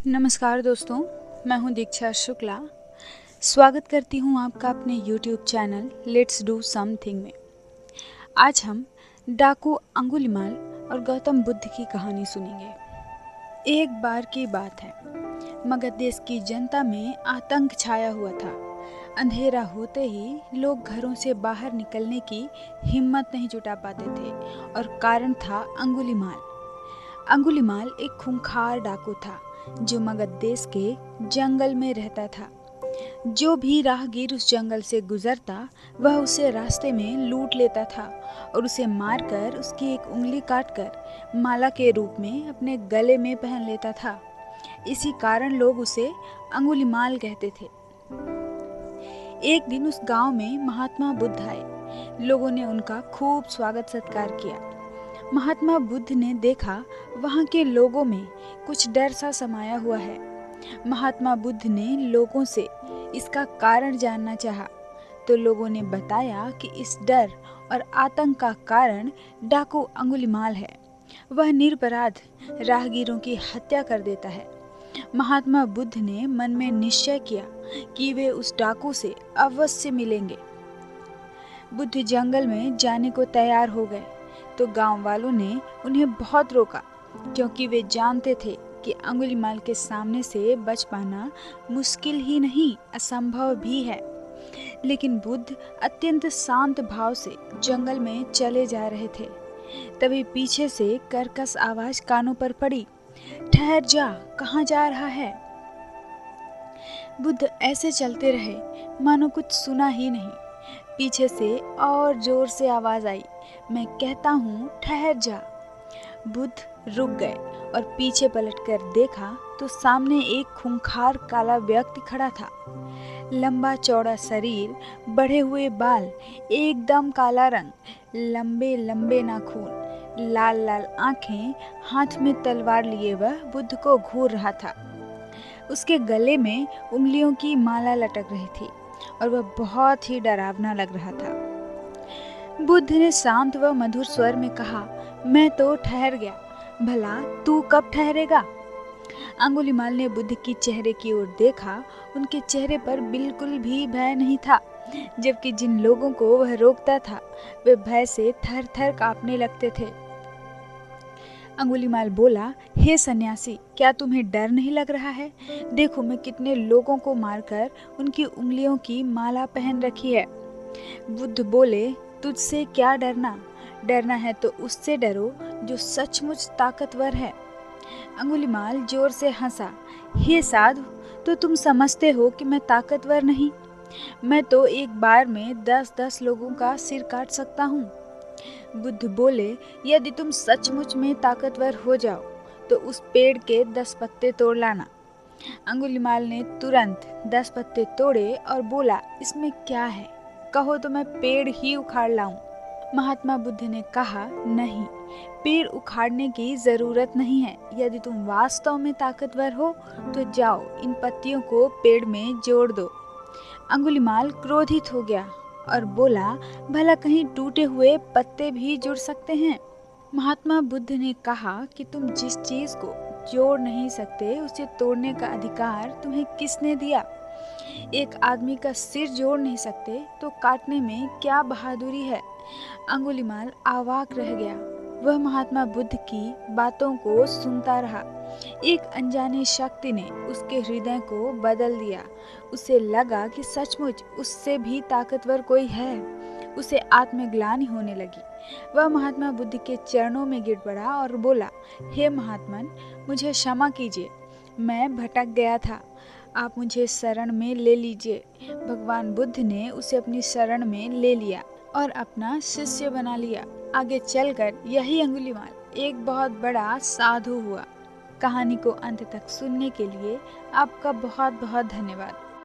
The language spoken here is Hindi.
नमस्कार दोस्तों, मैं हूं दीक्षा शुक्ला। स्वागत करती हूं आपका अपने YouTube channel let's do something में। आज हम डाकू अंगुलीमाल और गौतम बुद्ध की कहानी सुनेंगे। एक बार की बात है, मगध देश की जनता में आतंक छाया हुआ था। अंधेरा होते ही लोग घरों से बाहर निकलने की हिम्मत नहीं जुटा पाते थे और कारण था अंगुलीमाल। अंगुलीमाल एक खूंखार डाकू था जो मगध देश के जंगल में रहता था। जो भी राहगीर उस जंगल से गुजरता वह उसे रास्ते में लूट लेता था और उसे मारकर उसकी एक उंगली काटकर माला के रूप में अपने गले में पहन लेता था। इसी कारण लोग उसे अंगुलीमाल कहते थे। एक दिन उस गांव में महात्मा बुद्ध आए। लोगों ने उनका खूब स्वागत सत्कार किया। महात्मा बुद्ध ने देखा वहां के लोगों में कुछ डर सा समाया हुआ है। महात्मा बुद्ध ने लोगों से इसका कारण जानना चाहा, तो लोगों ने बताया कि इस डर और आतंक का कारण डाकू अंगुलीमाल है। वह निरपराध राहगीरों की हत्या कर देता है। महात्मा बुद्ध ने मन में निश्चय किया कि वे उस डाकू से अवश्य मिलेंगे। बुद्ध जंगल में जाने को तैयार हो गए तो गांव वालों ने उन्हें बहुत रोका, क्योंकि वे जानते थे कि अंगुलीमाल के सामने से बच पाना मुश्किल ही नहीं असंभव भी है। लेकिन बुद्ध अत्यंत शांत भाव से जंगल में चले जा रहे थे। तभी पीछे से कर्कश आवाज कानों पर पड़ी, ठहर जा, कहाँ जा रहा है। बुद्ध ऐसे चलते रहे मानो कुछ सुना ही नहीं। पीछे से और जोर से आवाज आई, मैं कहता हूँ ठहर जा। बुद्ध रुक गए और पीछे पलटकर देखा तो सामने एक खूंखार काला व्यक्ति खड़ा था। लंबा चौड़ा शरीर, बढ़े हुए बाल, एकदम काला रंग, लंबे लंबे नाखून, लाल लाल आंखें, हाथ में तलवार लिए वह बुद्ध को घूर रहा था। उसके गले में उंगलियों की माला लटक रही थी और वह बहुत ही डरावना लग रहा था। बुद्ध ने शांत व मधुर स्वर में कहा, मैं तो ठहर गया, भला तू कब ठहरेगा। अंगुलीमाल ने बुद्ध की चेहरे की ओर देखा। उनके चेहरे पर बिल्कुल भी भय नहीं था, जबकि जिन लोगों को वह रोकता था वे भय से थर थर कांपने लगते थे। अंगुलीमाल बोला, हे सन्यासी, क्या तुम्हें डर नहीं लग रहा है? देखो मैं कितने लोगों को मारकर उनकी उंगलियों की माला पहन रखी है। बुद्ध बोले, तुझसे क्या डरना? डरना है तो उससे डरो जो सचमुच ताकतवर है। अंगुलीमाल जोर से हंसा, हे साधु, तो तुम समझते हो कि मैं ताकतवर नहीं? मैं तो एक बार में 10-10 लोगों का सिर काट सकता हूँ। बुद्ध बोले, यदि तुम सचमुच में ताकतवर हो जाओ तो उस पेड़ के 10 पत्ते तोड़ लाना। अंगुलीमाल ने तुरंत 10 पत्ते तोड़े और बोला, इसमें क्या है, कहो तो मैं पेड़ ही उखाड़ लाऊं। महात्मा बुद्ध ने कहा, नहीं, पेड़ उखाड़ने की जरूरत नहीं है। यदि तुम वास्तव में ताकतवर हो तो जाओ इन पत्तियों को पेड़ में जोड़ दो। अंगुलीमाल क्रोधित हो गया और बोला, भला कहीं टूटे हुए पत्ते भी जुड़ सकते हैं? महात्मा बुद्ध ने कहा कि तुम जिस चीज को जोड़ नहीं सकते उसे तोड़ने का अधिकार तुम्हें किसने दिया? एक आदमी का सिर जोड़ नहीं सकते तो काटने में क्या बहादुरी है? अंगुलीमाल अवाक रह गया। वह महात्मा बुद्ध की बातों को सुनता रहा। एक अनजानी शक्ति ने उसके हृदय को बदल दिया। उसे लगा कि सचमुच उससे भी ताकतवर कोई है। उसे आत्मग्लानि होने लगी। वह महात्मा बुद्ध के चरणों में गिर पड़ा और बोला, हे महात्मन, मुझे क्षमा कीजिए, मैं भटक गया था, आप मुझे शरण में ले लीजिए। भगवान बुद्ध ने उसे अपनी शरण में ले लिया और अपना शिष्य बना लिया। आगे चलकर यही अंगुलीमाल एक बहुत बड़ा साधु हुआ। कहानी को अंत तक सुनने के लिए आपका बहुत बहुत धन्यवाद।